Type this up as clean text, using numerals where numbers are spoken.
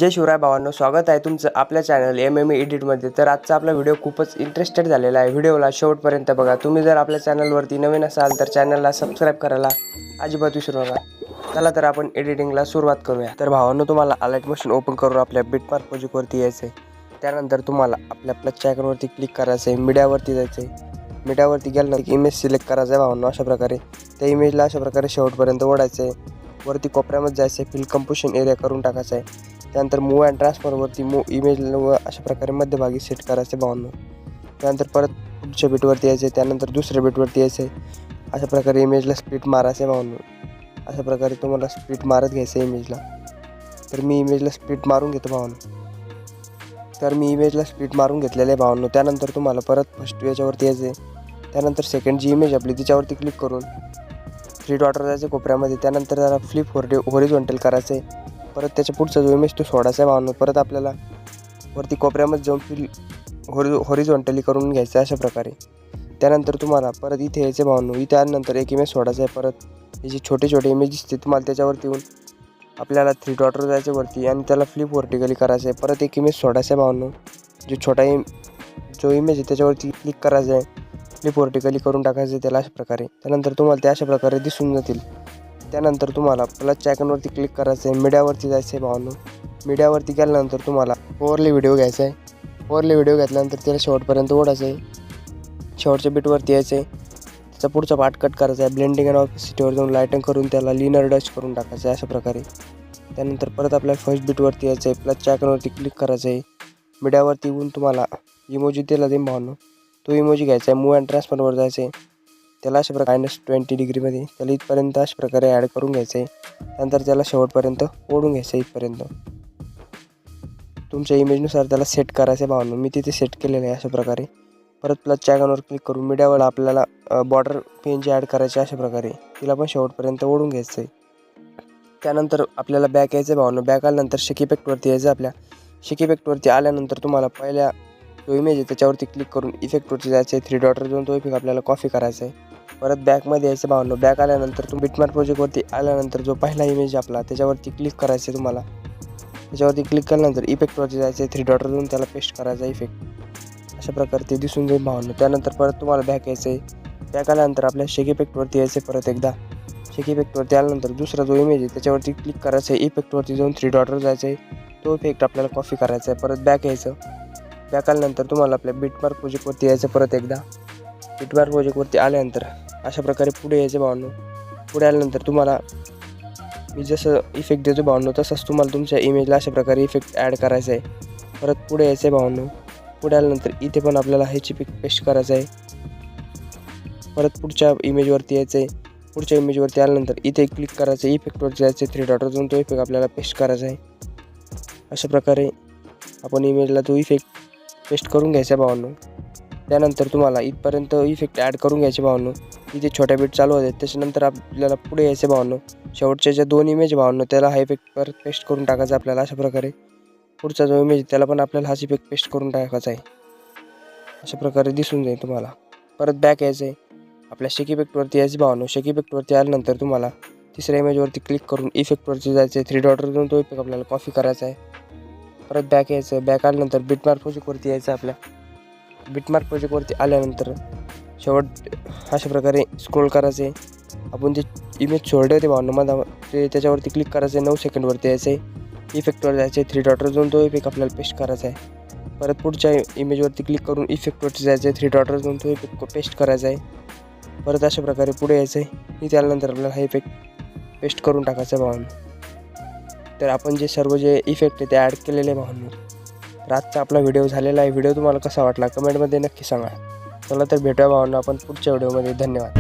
जय शिवराय भावांनो, स्वागत आहे तुमचं आपल्या चॅनल MMA एडिटमध्ये। तर आजचा आपला व्हिडिओ खूपच इंटरेस्टेड झालेला आहे। व्हिडिओला शेवटपर्यंत बघा। तुम्ही जर आपल्या चॅनलवरती नवीन असाल तर चॅनलला सबस्क्राइब करायला अजिबात विसरू नका। चला तर आपण एडिटिंगला सुरुवात करूया। तर भावांनो, तुम्हाला अलाइट मोशन ओपन करून आपल्या बिटमार्क प्रोजेक्टवरती यायचं आहे। त्यानंतर तुम्हाला आपल्या प्लसच्या आयकॉनवरती क्लिक करायचं आहे, मीडियावरती जायचं आहे। मीडियावरती गेल्यानंतर इमेज सिलेक्ट करायचं आहे भावांनो। अशा प्रकारे त्या इमेजला अशा प्रकारे शेवटपर्यंत ओढायचं आहे। वरती कोपऱ्यामध्ये जायचं आहे, फिल कंपोजिशन एरिया करून टाकायचं आहे। त्यानंतर मूव अँड ट्रान्सफरवरती इमेज अशा प्रकारे मध्यभागी सेट करायचे भावांनो। त्यानंतर परत पुढच्या बीटवरती यायचे, त्यानंतर दुसऱ्या बीटवरती यायचे। अशा प्रकारे इमेजला स्प्लिट मारायचे भावांनो। अशा प्रकारे तुम्हाला स्प्लिट मारत घ्यायचं आहे इमेजला। तर मी इमेजला स्प्लिट मारून घेतो भावांनो। तर मी इमेजला स्प्लिट मारून घेतलेलं आहे भावांनो। त्यानंतर तुम्हाला परत फर्स्ट याच्यावरती यायचे, त्यानंतर सेकंड जी इमेज आपली तिच्यावरती क्लिक करून थ्री डॉट जायचे कोपऱ्यामध्ये। त्यानंतर त्याला फ्लिप हॉरिझॉन्टल करायचं आहे। परत त्याच्या पुढचा जो इमेज तो सोडायचा आहे भावांनो। परत आपल्याला वरती कोपऱ्यामध्ये जाऊन फिल हॉरिझॉन्टली करून घ्यायचं आहे अशा प्रकारे। त्यानंतर तुम्हाला परत इथे यायचे भावांनो। इथे आल्यानंतर एक इमेज सोडायचा आहे। परत हे जे छोटे छोटे इमेज दिसते तुम्हाला त्याच्यावरती येऊन आपल्याला थ्री डॉटवर जायचं वरती आणि त्याला फ्लिप व्हर्टिकली करायचं आहे। परत एक इमेज सोडायचा आहे भावांनो। जो इमेज आहे त्याच्यावरती क्लिक करायचं आहे, फ्लिप व्हर्टिकली करून टाकायचं आहे त्याला अशा प्रकारे। त्यानंतर तुम्हाला ते अशा प्रकारे दिसून जातील। त्यानंतर तुम्हाला प्लसच्या आयकॉनवरती क्लिक करायचं आहे, मीडियावरती जायचं आहे भावांनो। मीडियावरती गेल्यानंतर तुम्हाला ओव्हरले व्हिडिओ घ्यायचा आहे। ओव्हरले व्हिडिओ घेतल्यानंतर त्याला शेवटपर्यंत ओढायचं आहे। शेवटच्या बीटवरती यायचं आहे, त्याचा पुढचा पार्ट कट करायचा आहे। ब्लेंडिंग अँड ऑपेसिटीवर जाऊन लाइटिंग करून त्याला लिनियर डस्ट करून टाकायचं आहे अशा प्रकारे। त्यानंतर परत आपल्या फर्स्ट बीटवरती यायचं आहे, प्लसच्या आयकॉनवरती क्लिक करायचं आहे। मीडियावरती येऊन तुम्हाला इमोजी त्याला देईन भावांनो, तो इमोजी घ्यायचा आहे। मूव अँड ट्रान्सफरवर जायचं आहे, त्याला अशा प्रकारे -20 डिग्रीमध्ये त्याला इथपर्यंत अशा प्रकारे ॲड करून घ्यायचं आहे। त्यानंतर त्याला शेवटपर्यंत ओढून घ्यायचं आहे इथपर्यंत। तुमच्या इमेजनुसार त्याला सेट करायचं आहे भावांनो। मी तिथे सेट केलेलं आहे अशा प्रकारे। परत प्लसच्या आयकॉनवर क्लिक करून मीडियावर आपल्याला बॉर्डर पेनची ॲड करायची अशा प्रकारे, तिला पण शेवटपर्यंत ओढून घ्यायचं आहे। त्यानंतर आपल्याला बॅक यायचं आहे भावांनो। बॅक आल्यानंतर शेक इफेक्टवरती यायचं। आपल्या शेक इफेक्टवरती आल्यानंतर तुम्हाला पहिल्या जो इमेज आहे त्याच्यावरती क्लिक करून इफेक्टवरती जायचं आहे। थ्री डॉटवर जाऊन तो इफेक्ट आपल्याला कॉपी करायचा आहे। परत बॅकमध्ये यायचं भावांनो। बॅक आल्यानंतर तुम्ही बिटमार्क प्रोजेक्टवरती आल्यानंतर जो पहिला इमेज आपला त्याच्यावरती क्लिक करायचं आहे तुम्हाला। त्याच्यावरती क्लिक केल्यानंतर इफेक्टवरती जायचं आहे, थ्री डॉटवर जाऊन त्याला पेस्ट करायचा इफेक्ट अशा प्रकारे ते दिसून जाईल भावांनो। त्यानंतर परत तुम्हाला बॅक यायचं आहे। बॅक आल्यानंतर आपल्या शेक इफेक्टवरती यायचं आहे। परत एकदा शेक इफेक्टवरती आल्यानंतर दुसरा जो इमेज आहे त्याच्यावरती क्लिक करायचं आहे। इफेक्टवरती जाऊन थ्री डॉटवर जायचं आहे, तो इफेक्ट आपल्याला कॉपी करायचा आहे। परत बॅक यायचं। बॅक आल्यानंतर तुम्हाला आपल्या बिटमार्क प्रोजेक्टवरती यायचं परत एकदा। बिटमार्क प्रोजेक्टवरती आल्यानंतर अशा प्रकारे पुढे यायचं भावांनो। पुढे आल्यानंतर तुम्हाला मी जसं इफेक्ट देतो भावांनो तसंच तुम्हाला तुमच्या इमेजला अशा प्रकारे इफेक्ट ॲड करायचा आहे। परत पुढे यायचं आहे भावांनो। पुढे आल्यानंतर इथे पण आपल्याला ह्याची इफेक्ट पेस्ट करायचा आहे। परत पुढच्या इमेजवरती यायचं आहे। पुढच्या इमेजवरती आल्यानंतर इथे क्लिक करायचं आहे, इफेक्टवरती जायचं आहे, थ्री डॉटवर जाऊन तो इफेक्ट आपल्याला पेस्ट करायचा आहे। अशा प्रकारे आपण इमेजला तो इफेक्ट पेस्ट करून घ्यायचा भावांनो। त्यानंतर तुम्हाला इथपर्यंत इफेक्ट ॲड करून घ्यायचे भावांनो। इथे छोट्या बीट चालू होते, त्याच्यानंतर आपल्याला पुढे यायचे भावांनो। शेवटच्या ज्या दोन इमेज भावांनो त्याला हा इफेक्ट परत पेस्ट करून टाकायचा आपल्याला अशा प्रकारे। पुढचा जो इमेज त्याला पण आपल्याला हाच इफेक्ट पेस्ट करून टाकायचा आहे अशा प्रकारे दिसून जाईल तुम्हाला। परत बॅक यायचं आहे, आपल्या शेक इफेक्टवरती यायचं भावांनो। शेक इफेक्टवरती आल्यानंतर तुम्हाला तिसऱ्या इमेजवरती क्लिक करून इफेक्टवरती जायचं आहे, थ्री डॉटवर जाऊन तो इफेक्ट आपल्याला कॉपी करायचा आहे। परत बॅक यायचं। बॅक आल्यानंतर बिटमार्क प्रोजेक्टवरती यायचं। आपल्या बिटमार्क प्रोजेक्टवरती आल्यानंतर शेवट अशा प्रकारे स्क्रोल करायचे। आपण जे इमेज सोडले होते भावांनो मला ते त्याच्यावरती क्लिक करायचं आहे, 9 सेकंडवरती यायचं आहे। इफेक्टवर जायचं आहे, थ्री डॉटवर जाऊन तो इफेक्ट आपल्याला पेस्ट करायचा आहे। परत पुढच्या इमेजवरती क्लिक करून इफेक्टवरती जायचं आहे, थ्री डॉटवर जाऊन तो इफेक्ट पेस्ट करायचा आहे। परत अशा प्रकारे पुढे यायचं आहे। इथे आल्यानंतर आपल्याला हा इफेक्ट पेस्ट करून टाकायचा आहे भावांनो। तर आपण जे सर्व जे इफेक्ट आहे ते ॲड केलेले आहे भावांनो। तर आजचा आपला व्हिडिओ झालेला आहे। व्हिडिओ तुम्हाला कसा वाटला कमेंटमध्ये नक्की सांगा। चला तर भेटूया भावांनो आपण पुढच्या व्हिडिओमध्ये। धन्यवाद।